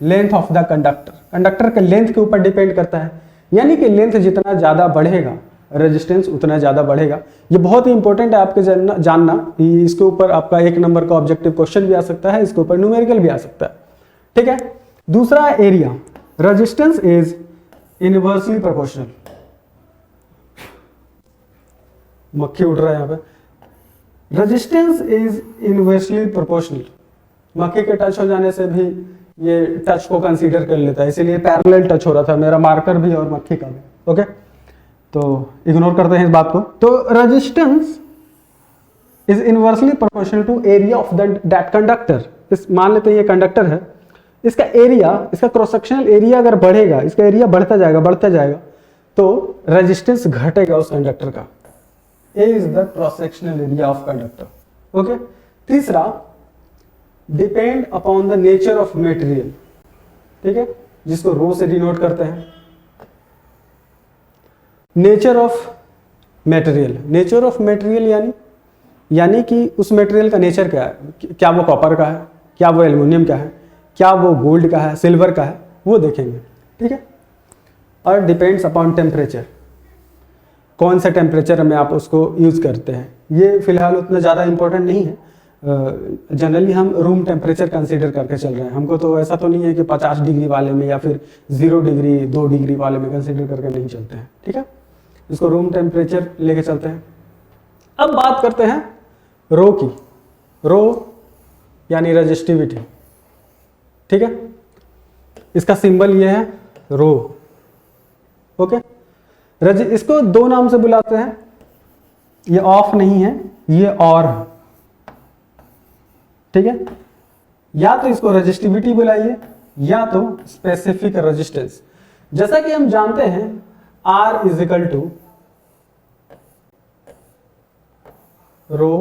length of the conductor. Conductor के लेंथ के ऊपर डिपेंड करता है, यानी कि लेंथ जितना ज्यादा बढ़ेगा रेजिस्टेंस उतना ज्यादा बढ़ेगा। ये बहुत ही इंपॉर्टेंट है आपके जानना, इसके ऊपर आपका 1 नंबर का ऑब्जेक्टिव क्वेश्चन भी आ सकता है, इसके ऊपर न्यूमेरिकल भी आ सकता है, ठीक है। दूसरा area, resistance is inversely proportional. मक्खी उड़ रहा है यहाँ पे। Resistance is inversely proportional. मक्खी के टच हो जाने से भी ये टच को कंसीडर कर लेता है, इसीलिए पैरेलल टच हो रहा था मेरा मार्कर भी और मक्खी का भी, ओके। तो इग्नोर करते हैं इस बात को। तो resistance is inversely proportional to area of that conductor. इस मान लेते हैं ये कंडक्टर है, इसका एरिया, इसका क्रॉस सेक्शनल एरिया अगर बढ़ेगा, इसका एरिया बढ़ता जाएगा तो रेजिस्टेंस घटेगा उस कंडक्टर का। A is the cross sectional area of conductor, okay। तीसरा, depend upon the nature of material, ठीक है, जिसको रो से डिनोट करते हैं। नेचर ऑफ मटेरियल यानी कि उस मटेरियल का नेचर क्या है, क्या वो कॉपर का है, क्या वो एल्युमिनियम का है, क्या वो गोल्ड का है, सिल्वर का है, वो देखेंगे, ठीक है। और डिपेंड्स अपॉन टेम्परेचर, कौन सा टेम्परेचर में आप उसको यूज़ करते हैं, ये फिलहाल उतना ज़्यादा इंपॉर्टेंट नहीं है। जनरली हम रूम टेम्परेचर कंसीडर करके चल रहे हैं, हमको तो ऐसा तो नहीं है कि 50 डिग्री वाले में या फिर 0 डिग्री 2 डिग्री वाले में कंसीडर करके नहीं चलते हैं, ठीक है। इसको रूम टेम्परेचर लेके चलते हैं। अब बात करते हैं रो की, रो यानी रजिस्टिविटी, ठीक है। इसका सिंबल ये है रो, ओके। इसको दो नाम से बुलाते हैं, ये ऑफ नहीं है, ये और है, ठीक है। या तो इसको रजिस्टिविटी बुलाइए या तो स्पेसिफिक रेजिस्टेंस। जैसा कि हम जानते हैं R is equal to rho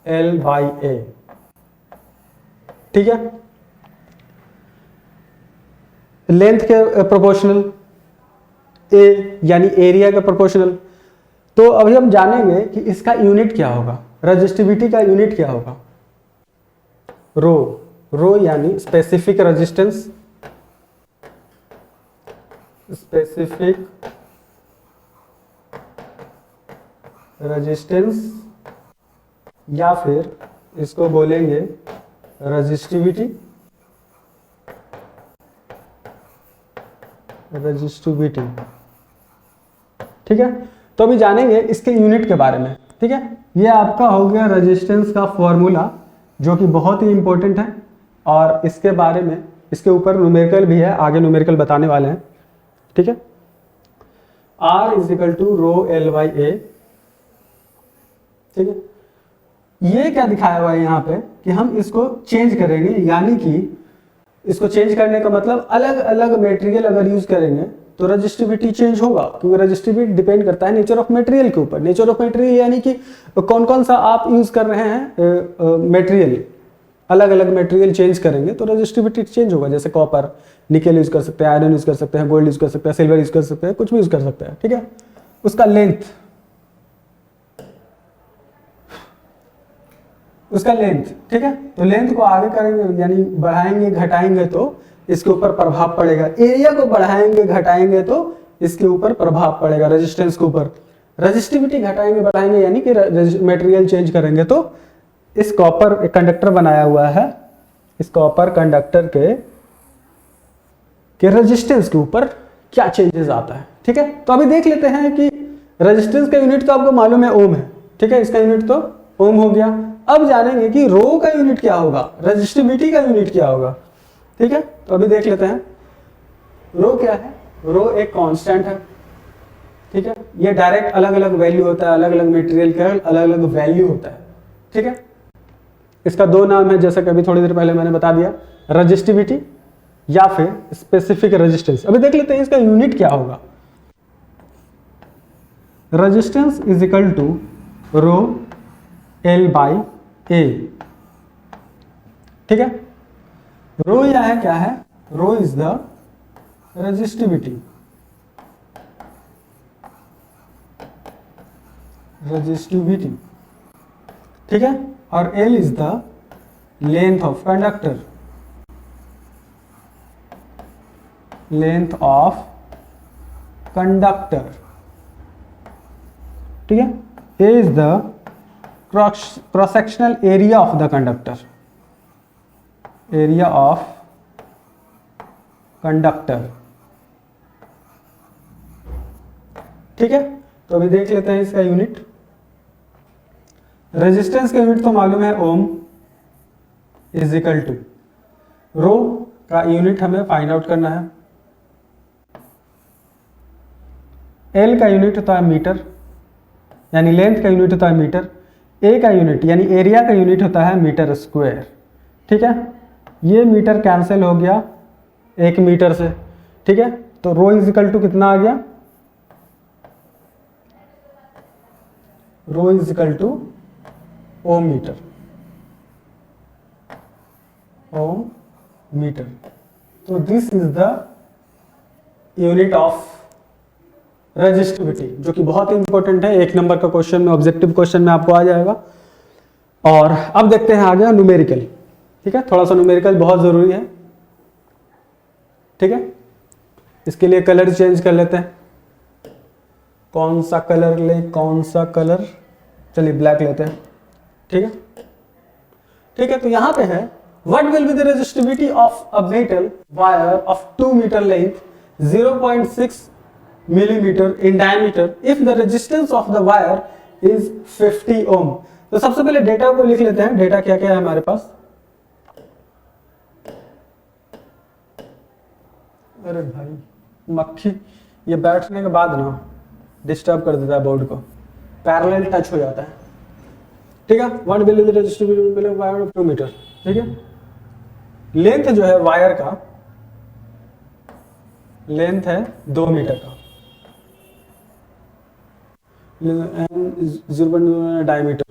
L by A, ठीक है। लेंथ के प्रोपोर्शनल, A यानी एरिया का प्रोपोर्शनल। तो अभी हम जानेंगे कि इसका यूनिट क्या होगा, रजिस्टिविटी का यूनिट क्या होगा। रो, रो यानी स्पेसिफिक रेजिस्टेंस, स्पेसिफिक रेजिस्टेंस, या फिर इसको बोलेंगे रजिस्टिविटी, रजिस्टिविटी, ठीक है। तो अभी जानेंगे इसके यूनिट के बारे में, ठीक है। ये आपका हो गया रेजिस्टेंस का फॉर्मूला, जो कि बहुत ही इंपॉर्टेंट है, और इसके बारे में, इसके ऊपर न्यूमेरिकल भी है, आगे न्यूमेरिकल बताने वाले हैं, ठीक है। R is equal to rho L by A, ठीक है। ये क्या दिखाया हुआ है यहाँ पे कि हम इसको चेंज करेंगे, यानी कि इसको चेंज करने का मतलब अलग अलग मटेरियल अगर यूज करेंगे तो रजिस्टिविटी चेंज होगा, क्योंकि रजिस्टिविटी डिपेंड करता है नेचर ऑफ मटेरियल के ऊपर। नेचर ऑफ मटेरियल यानी कि कौन कौन सा आप यूज कर रहे हैं मटेरियल, अलग अलग मटेरियल चेंज करेंगे तो रजिस्टिविटी चेंज होगा। जैसे कॉपर, निकेल यूज कर सकते हैं, आयरन यूज कर सकते हैं, गोल्ड यूज कर सकते हैं, सिल्वर यूज कर सकते हैं, कुछ भी यूज कर सकते हैं, ठीक है। उसका लेंथ, उसका लेंथ, ठीक है। तो लेंथ को आगे करेंगे यानी बढ़ाएंगे घटाएंगे तो इसके ऊपर प्रभाव पड़ेगा। एरिया को बढ़ाएंगे घटाएंगे तो इसके ऊपर प्रभाव पड़ेगा, रेजिस्टेंस के ऊपर। रजिस्टिविटी घटाएंगे बढ़ाएंगे यानी कि मटेरियल चेंज करेंगे। तो इस कॉपर कंडक्टर बनाया हुआ है, इस कॉपर कंडक्टर के रेजिस्टेंस के ऊपर क्या चेंजेस आता है, ठीक है। तो अभी देख लेते हैं कि रेजिस्टेंस का यूनिट तो आपको मालूम है ओम है, ठीक है। इसका यूनिट तो ओम हो गया। अब जानेंगे कि रो का यूनिट क्या होगा, रजिस्टिविटी का यूनिट क्या होगा, ठीक है। तो अभी देख लेते हैं रो क्या है। रो एक कांस्टेंट है, ठीक है। ये डायरेक्ट अलग अलग वैल्यू होता है, अलग अलग मटेरियल का अलग अलग वैल्यू होता है, ठीक है। इसका दो नाम है, जैसा कि अभी थोड़ी देर पहले मैंने बता दिया, रजिस्टिविटी या फिर स्पेसिफिक रेजिस्टेंस। अभी देख लेते हैं इसका यूनिट क्या होगा। Resistance is equal to rho L by A, ठीक है। रो यह है क्या है, rho is the resistivity, resistivity, ठीक है। और L is the length of conductor, length of conductor, ठीक है। A is the cross sectional area of the conductor, area of conductor, ठीक है। तो अभी देख लेते हैं इसका यूनिट। रेजिस्टेंस का यूनिट तो मालूम है ओम इज इक्वल टू, रो का यूनिट हमें फाइंड आउट करना है। एल का यूनिट होता है मीटर, यानी लेंथ का यूनिट होता है मीटर। ए का यूनिट यानी एरिया का यूनिट होता है मीटर स्क्वायर, ठीक है। ये मीटर कैंसिल हो गया 1 मीटर से, ठीक है। तो रो इज इक्वल टू कितना आ गया, rho is equal to ohm metre, ohm metre. तो this is the unit of resistivity, जो कि बहुत इंपॉर्टेंट है। 1 नंबर का क्वेश्चन में, ऑब्जेक्टिव क्वेश्चन में आपको आ जाएगा। और अब देखते हैं आगे न्यूमेरिकल। ठीक है, थोड़ा सा न्यूमेरिकल बहुत ज़रूरी है। ठीक है, इसके लिए कलर चेंज कर लेते हैं। कौन सा कलर ले, कौन सा कलर, चलिए ब्लैक लेते हैं। ठीक है, ठीक है, तो यहां पे है what will be the resistivity of a metal wire of 2 metre length 0.6 millimetre in diameter if the resistance of the wire is 50 ohm. तो सबसे पहले डेटा को लिख लेते हैं। डेटा क्या क्या है हमारे पास। अरे भाई मक्खी, ये बैठने के बाद ना डिस्टर्ब कर देता है बोर्ड को, पैरेलल टच हो जाता है। ठीक है, 1 बिलियन रेजिस्टिविटी वायर 2 मीटर। ठीक है, लेंथ जो है वायर का, लेंथ है 2 मीटर का, 0 डायमीटर,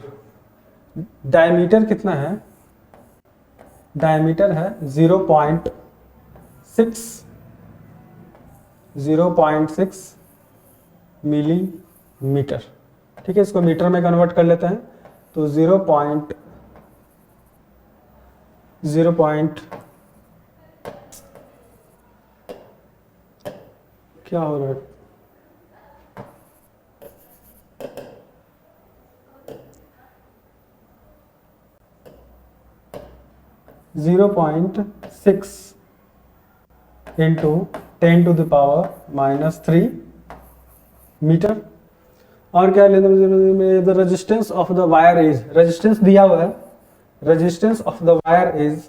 डायमीटर कितना है, डायमीटर है 0.6 मिलीमीटर। ठीक है, इसको मीटर में कन्वर्ट कर लेते हैं तो 0 क्या हो रहा है, 0.6 into 10 to the power -3 metre. और क्या लेते हैं, the resistance of the wire is, resistance दिया हुआ है, resistance of the wire is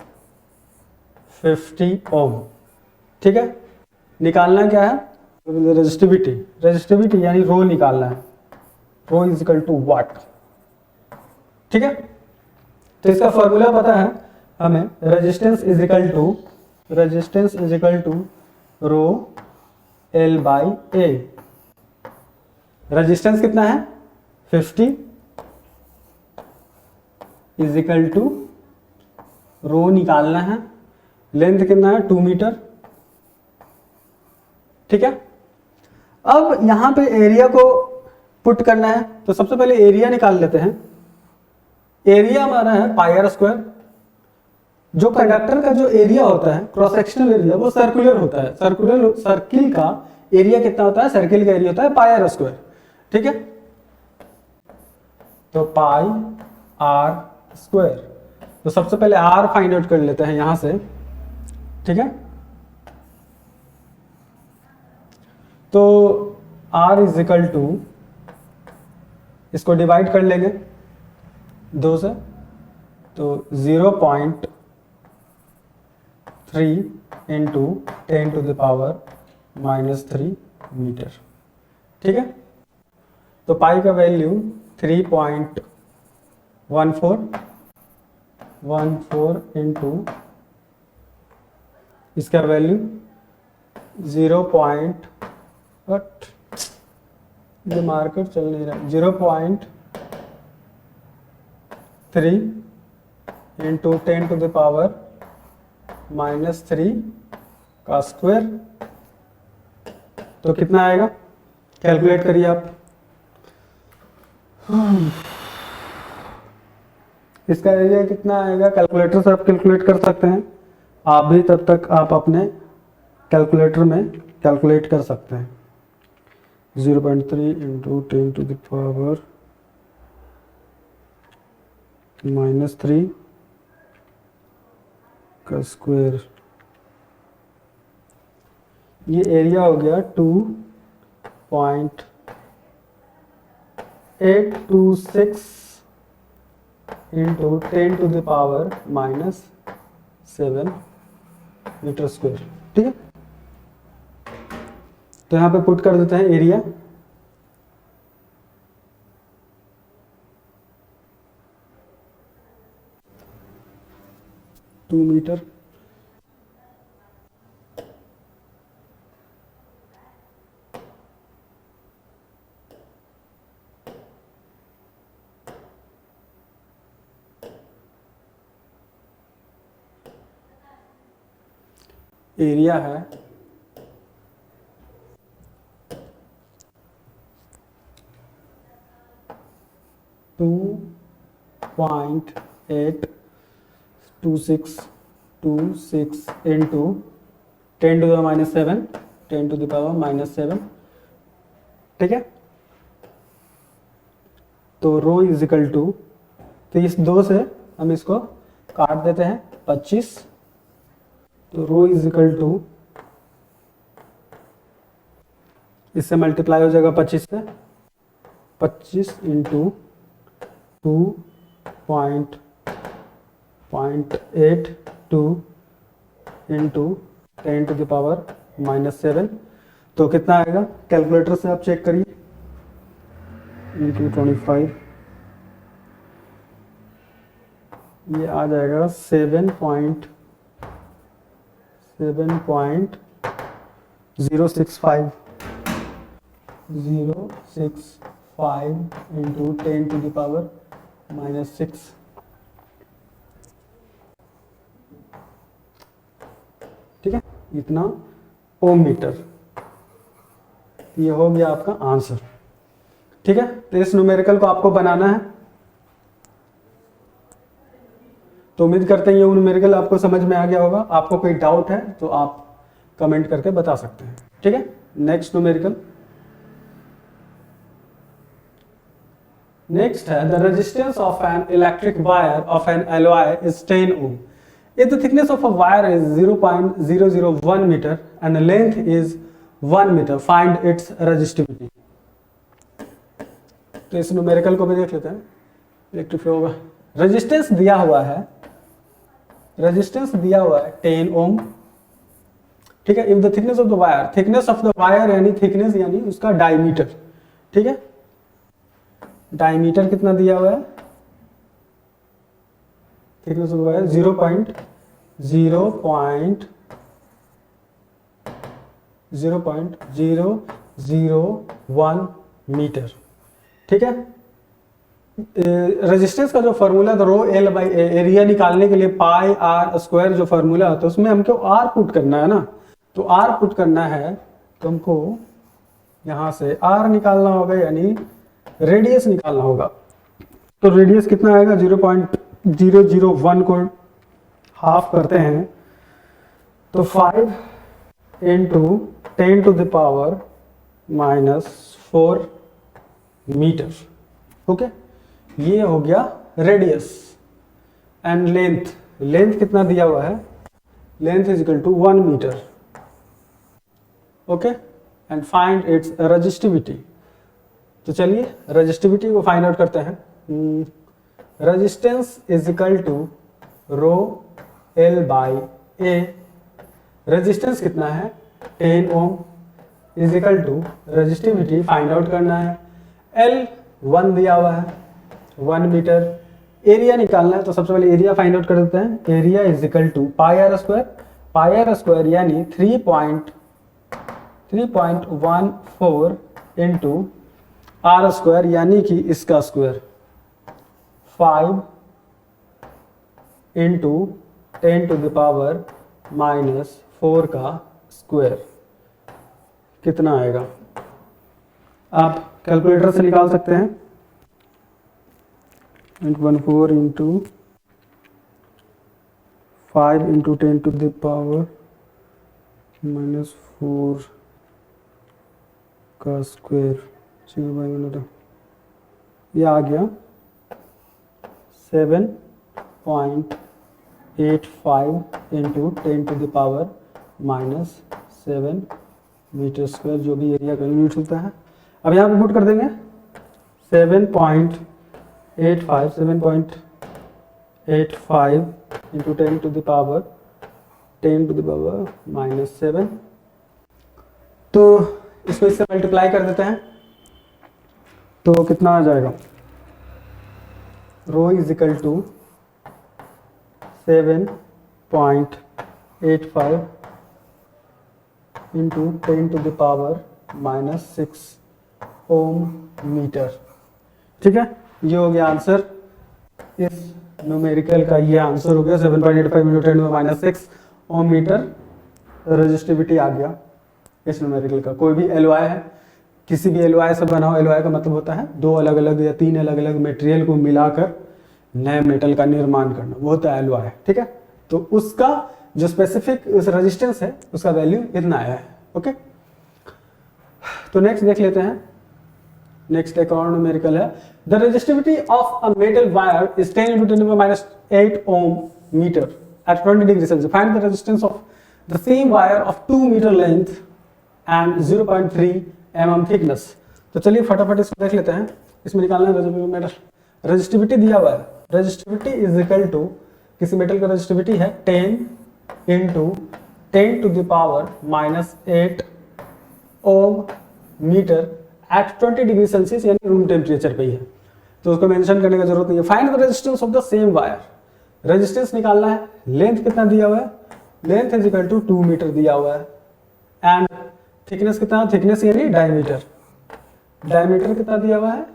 50 ohm. ठीक है, निकालना क्या है, रेजिस्टिविटी, रेजिस्टिविटी यानी रो निकालना है, rho is equal to what. ठीक है, तो इसका फॉर्मूला पता है हमें, resistance is equal to, resistance is equal to rho L by A. Resistance कितना है 50 इज इक्वल टू रो निकालना है, लेंथ कितना है 2 मीटर। ठीक है, अब यहां पे एरिया को पुट करना है, तो सबसे पहले एरिया निकाल लेते हैं। एरिया हमारा है पाई आर स्क्वायर। जो कंडक्टर का जो एरिया होता है, क्रॉस सेक्शनल एरिया, वो सर्कुलर होता है। सर्कुलर सर्किल का एरिया कितना होता है, सर्किल का एरिया होता है पाई आर स्क्वायर। ठीक है, तो पाई आर स्क्वायर, तो सबसे पहले आर फाइंड आउट कर लेते हैं यहां से। ठीक है, तो R इज इक्वल टू, इसको डिवाइड कर लेंगे 2 से, तो 0.3 into 10 to the power -3 metre. ठीक है, तो पाई का वैल्यू 3.14 इंटू इसका वैल्यू 0.8, ये मार्कर चल नहीं रहा, 0.3 इंटू 10 टू द पावर -3 का स्क्वायर, तो कितना आएगा, कैलकुलेट करिए आप। इसका एरिया कितना आएगा, कैलकुलेटर से आप कैलकुलेट कर सकते हैं। आप भी तब तक आप अपने कैलकुलेटर में कैलकुलेट कर सकते हैं। 0.3 इंटू 10 टू द पावर -3 का स्क्वायर, ये एरिया हो गया 2.826 into 10 to the power -7 metre square. ठीक है, तो यहां पे पुट कर देते हैं एरिया। टू मीटर, एरिया है 2.826 2626 इंटू 10⁻⁻7, 10⁻⁻7, ठीक है। तो रो इज इक्वल टू, तो इस 2 से हम इसको काट देते हैं 25, तो रो इज इक्वल टू, इससे मल्टीप्लाई हो जाएगा 25 से, 25 इंटू 2.82 इंटू 10⁻⁻7, तो कितना आएगा, कैलकुलेटर से आप चेक करिए, इंटू 25, ये आ जाएगा 7.065 इंटू 10⁻⁻6, ठीक है, इतना ओम मीटर। ये हो गया आपका आंसर, ठीक है। तो इस न्यूमेरिकल को आपको बनाना है, तो उम्मीद करते हैं ये न्यूमेरिकल आपको समझ में आ गया होगा। आपको कोई डाउट है तो आप कमेंट करके बता सकते हैं, ठीक है। नेक्स्ट न्यूमेरिकल, नेक्स्ट है the resistance of an electric wire of an alloy is 10 ohm if the thickness of a wire is 0.001 meter and the length is 1 meter, find its resistivity। तो इस numerical को भी देख लेते हैं। Electric होगा, resistance दिया हुआ है, रेजिस्टेंस दिया हुआ है 10 ओम, ठीक है। If the thickness of the wire, thickness of the wire यानी थिकनेस यानी उसका डायमीटर, ठीक है। डायमीटर कितना दिया हुआ है, thickness of the wire 0.001 metre, ठीक है। रेजिस्टेंस का जो फॉर्मूला था rho L by A, area निकालने के लिए पाई आर स्क्वायर जो फॉर्मूला होता है उसमें हमको आर पुट करना है ना, तो आर पुट करना है तो हमको यहां से आर निकालना होगा, यानी रेडियस निकालना होगा। तो रेडियस कितना आएगा, 0.001 को हाफ करते हैं तो 5 इंटू 10⁻⁻4 मीटर, ओके। ये हो गया रेडियस। एंड लेंथ, लेंथ कितना दिया हुआ है, length is equal to 1 metre, okay. And find its resistivity. तो चलिए रेजिस्टिविटी को फाइंड आउट करते हैं। Resistance is equal to rho L by A, resistance कितना है 10 ohm, is equal to resistivity find out करना है, एल 1 दिया हुआ है 1 मीटर, एरिया निकालना है तो सबसे पहले एरिया फाइंड आउट कर देते हैं। Area is equal to pi r square यानी 3.14 इंटू आर स्क्वायर यानी कि इसका स्क्वायर 5 इंटू 10⁻⁻4 का स्क्वायर कितना आएगा, आप कैलकुलेटर से निकाल सकते हैं। 0.14 इंटू 5 इंटू 10⁻⁻4 का स्क्वायर, ये आ गया 7.85 इंटू 10⁻⁻7 मीटर स्क्वायर, जो भी एरिया का यूनिट होता है। अब यहाँ पे पुट कर देंगे 7.85 इंटू 10⁻⁻7, तो इसको इससे मल्टीप्लाई कर देते हैं तो कितना आ जाएगा, rho is equal to 7.85 into 10⁻⁻6 ohm metre, ठीक है। ये हो गया आंसर, इस न्यूमेरिकल का ये आंसर हो गया 7.85 इंटू 10⁻⁻6 ओम मीटर रेजिस्टिविटी आ गया इस न्यूमेरिकल का। कोई भी एलॉय है, किसी भी एलॉय से बना हो, एलॉय का मतलब होता है 2 अलग अलग या 3 अलग अलग मटेरियल को मिलाकर नए मेटल का निर्माण करना, वो होता है एलॉय, ठीक है। तो उसका जो स्पेसिफिक रेजिस्टेंस है उसका वैल्यू इतना आया है, ओके। तो नेक्स्ट देख लेते हैं, नेक्स्ट एक और न्यूमेरिकल है। The resistivity of a metal wire is 10 × 10⁻8 ohm metre at 20 degree Celsius. Find the resistance of the same wire of 2 metre length and 0.3 mm thickness. तो चलिए फटाफट इसको देख लेते हैं। इसमें निकालना है मेटल रेजिस्टिविटी दिया हुआ है। रेजिस्टिविटी इज इक्वल टू, किसी मेटल का रेजिस्टिविटी है 10 × 10⁻⁻8 ओम मीटर एट 20 डिग्री सेल्सियस, यानी रूम टेम्परेचर पे ही है, तो उसको मेंशन करने की जरूरत नहीं है। Find the resistance of the same wire, resistance निकालना है। लेंथ कितना दिया हुआ है, length is equal to 2 metre दिया हुआ है, एंड थिकनेस कितना, थिकनेस यानी डायमीटर, डायमीटर कितना दिया हुआ है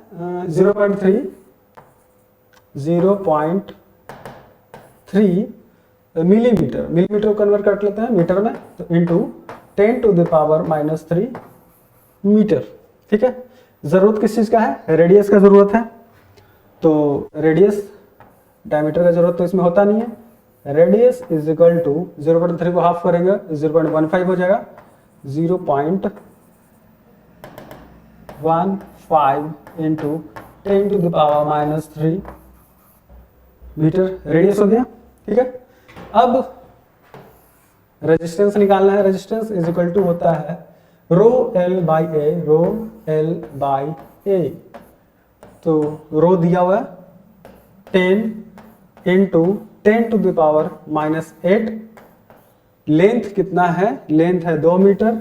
0.3 मिलीमीटर, मिलीमीटर को कन्वर्ट कर लेते हैं मीटर में, तो इंटू 10⁻³ मीटर, ठीक है। जरूरत किस चीज का है, रेडियस का जरूरत है, तो रेडियस, डायमीटर का जरूरत तो इसमें होता नहीं है। रेडियस इज इक्वल टू 0.3 को हाफ करेंगे 0.15 हो जाएगा, 0.15 इंटू 10⁻³ मीटर रेडियस हो गया, ठीक है। अब रेजिस्टेंस निकालना है। रेजिस्टेंस इज इक्वल टू होता है ρL/A, ρL/A। तो रो दिया हुआ है 10 × 10⁻⁸। लेंथ कितना है, लेंथ है 2 मीटर,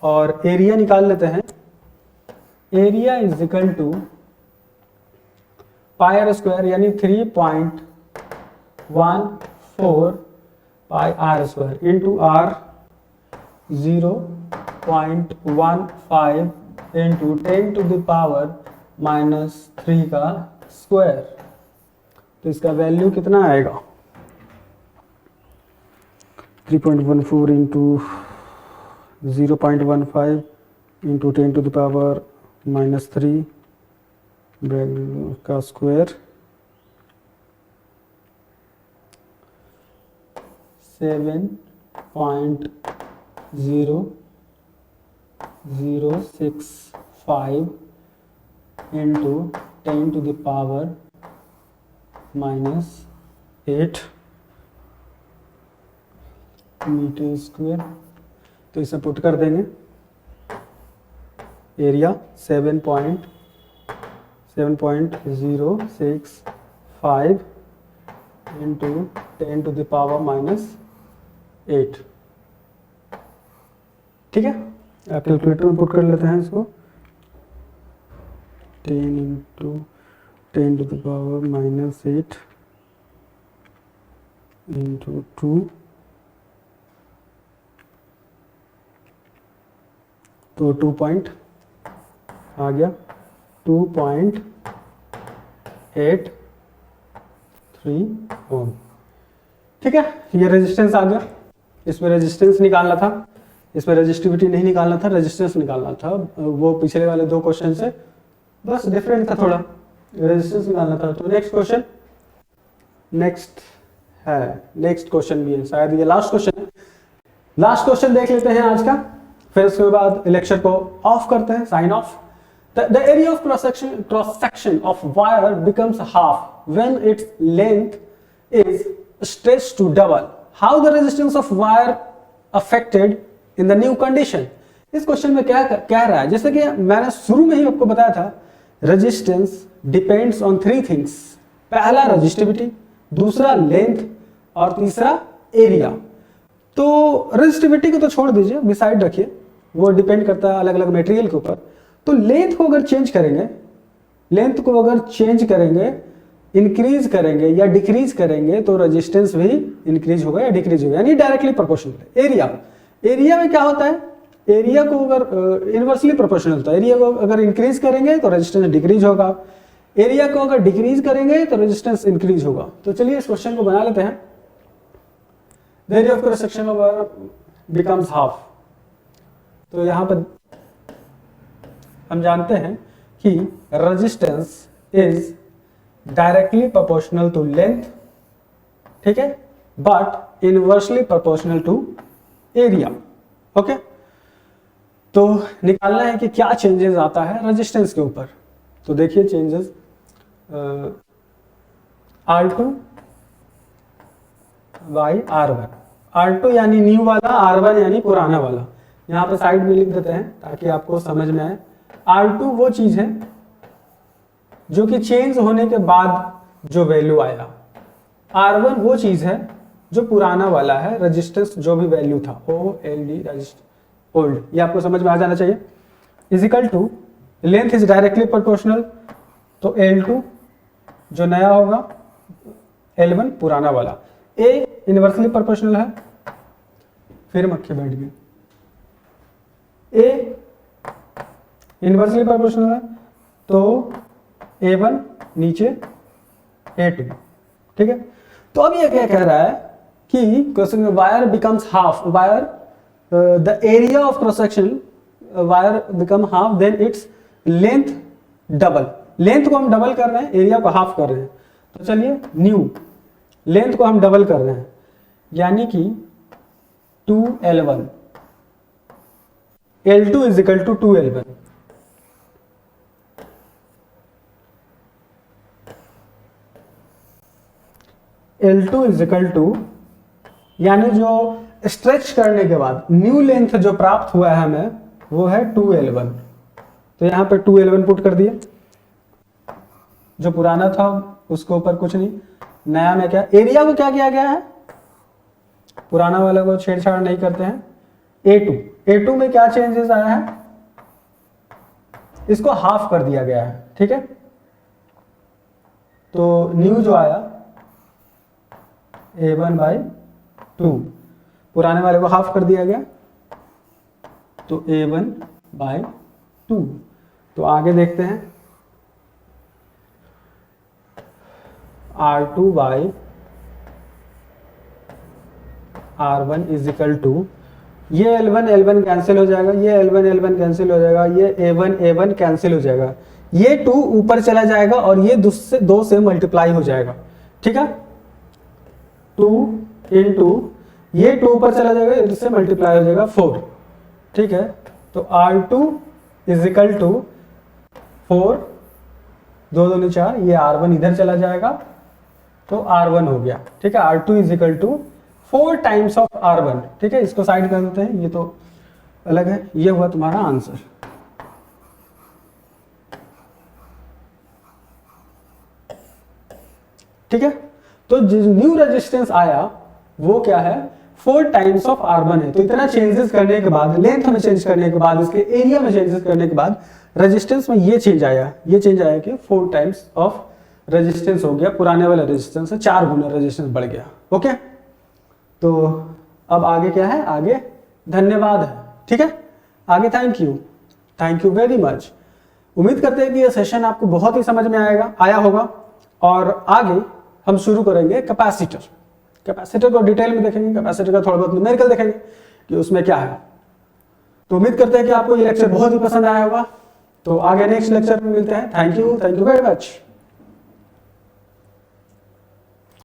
और एरिया निकाल लेते हैं। Area is equal to πr² यानी 3.14 πr² इंटू r 0.15 इंटू 10⁻³ का स्क्वायर। तो इसका वैल्यू कितना आएगा, 3.14 इंटू 0.15 इंटू 10⁻³ का स्क्वायर, 7.0065 इंटू 10⁻⁸ मीटर स्क्वायर। तो इसे पुट कर देंगे, एरिया 7.065 इंटू 10⁻⁸, ठीक है। आप कैलकुलेटर में पुट कर लेते हैं इसको, 10 इंटू 10⁻⁸ इंटू 2, तो 2 पॉइंट आ गया, 2.83 ओम, ठीक है। ये रेजिस्टेंस आ गया। इसमें रेजिस्टेंस निकालना था, इसमें रेजिस्टिविटी नहीं निकालना था, रेजिस्टेंस निकालना था। वो पिछले वाले 2 क्वेश्चन से बस डिफरेंट था थोड़ा, रेजिस्टेंस निकालना था। तो नेक्स्ट क्वेश्चन, नेक्स्ट क्वेश्चन भी है, शायद ये लास्ट क्वेश्चन है। लास्ट क्वेश्चन देख लेते हैं आज का, फिर उसके बाद लेक्चर को ऑफ करते हैं, sign off. The area of cross section of wire becomes half when its length is stretched to double. How the resistance of wire affected in the new condition? इस क्वेश्चन में क्या कह रहा है, जैसे कि मैंने शुरू में ही आपको बताया था, रेजिस्टेंस डिपेंड्स ऑन 3 थिंग्स। पहला रेजिस्टिविटी, दूसरा लेंथ, और तीसरा एरिया। तो रेजिस्टिविटी को तो छोड़ दीजिए, बिसाइड रखिए, वो डिपेंड करता है अलग अलग मटेरियल के ऊपर। तो लेंथ को अगर चेंज करेंगे, इंक्रीज करेंगे या डिक्रीज करेंगे, तो रेजिस्टेंस भी इंक्रीज होगा या डिक्रीज होगा, यानी डायरेक्टली प्रोपोर्शनल। एरिया में क्या होता है, एरिया को अगर इनवर्सली प्रोपोर्शनल होता है। एरिया को अगर इंक्रीज करेंगे तो रेजिस्टेंस डिक्रीज होगा, एरिया को अगर डिक्रीज करेंगे तो रेजिस्टेंस इंक्रीज होगा। तो चलिए इस क्वेश्चन को बना लेते हैं। The area of cross section of wire becomes half. तो यहां पर हम जानते हैं कि resistance is directly proportional to length, ठीक है, but inversely proportional to area. Okay, तो निकालना है कि क्या चेंजेस आता है रेजिस्टेंस के ऊपर। तो देखिए changes, R2 by R1, R2 यानी न्यू वाला, R1 यानी पुराना वाला। यहाँ पे साइड में लिख देते हैं ताकि आपको समझ में आए। R2 वो चीज है जो कि चेंज होने के बाद जो वैल्यू आया, R1 वो चीज है जो पुराना वाला है, रेजिस्टेंस जो भी वैल्यू था, OLD रजिस्टर ओल्ड, ये आपको समझ में आ जाना चाहिए। Equal to length is directly proportional, तो L2 जो नया होगा, L1 पुराना वाला, A इनवर्सली प्रोपोर्शनल है, फिर मक्खी बैठ गई, A इनवर्सली प्रोपोर्शनल है तो A1 नीचे A2, ठीक है। तो अब ये क्या कह रहा है कि क्वेश्चन में wire becomes half, wire the area of cross section wire become half, then its length double, length को हम डबल कर रहे हैं, एरिया को हाफ कर रहे हैं। तो चलिए न्यू लेंथ को हम डबल कर रहे हैं, यानी कि 2L1, L2 is equal to 2L1। L2 is equal to, यानी जो स्ट्रेच करने के बाद न्यू लेंथ जो प्राप्त हुआ है हमें वो है 2L1। तो यहां पे 2L1 पुट कर दिया, जो पुराना था उसके ऊपर कुछ नहीं, नया में क्या, एरिया को क्या किया गया है, पुराना वाले को छेड़छाड़ नहीं करते हैं। A2 में क्या चेंजेस आया है, इसको हाफ कर दिया गया है, ठीक है। तो न्यू जो आया A1/2, पुराने वाले को हाफ कर दिया गया, तो A1/2। तो आगे देखते हैं, R2/R1 इज इक्वल टू, ये L1 कैंसिल हो जाएगा, ये L1 कैंसिल हो जाएगा, ये A1 कैंसिल हो जाएगा, ये 2 ऊपर चला जाएगा और ये 2 से मल्टीप्लाई हो जाएगा, ठीक है। 2 इंटू ये 2 ऊपर चला जाएगा, इससे मल्टीप्लाई हो जाएगा 4, ठीक है। तो R2 इज इक्वल टू 4, 2 दूनी 4, ये R1 इधर चला जाएगा तो R1 हो गया, ठीक है। R2 is equal to 4 times of R1, ठीक है। इसको साइड कर देते हैं, ये तो अलग है। ये हुआ तुम्हारा आंसर। ठीक है, तो जो न्यू रेजिस्टेंस आया वो क्या है, 4 टाइम्स ऑफ R1 है। तो इतना चेंजेस करने के बाद, लेंथ में चेंज करने के बाद, इसके एरिया में चेंजेस करने के बाद रेजिस्टेंस में ये चेंज आया, कि 4 टाइम्स ऑफ रेजिस्टेंस हो गया, पुराने वाले रेजिस्टेंस से 4 गुना रेजिस्टेंस बढ़ गया। ओके, तो अब आगे क्या है, आगे धन्यवाद है, ठीक है। आगे थैंक यू वेरी मच। उम्मीद करते हैं कि यह सेशन आपको बहुत ही समझ में आया होगा। और आगे हम शुरू करेंगे कैपेसिटर को डिटेल में देखेंगे, कैपेसिटर का थोड़ा बहुत न्यूमेरिकल देखेंगे कि उसमें क्या है। तो उम्मीद करते हैं कि आपको ये लेक्चर बहुत ही पसंद आया होगा। तो आगे नेक्स्ट लेक्चर में मिलते हैं। Thank you very much.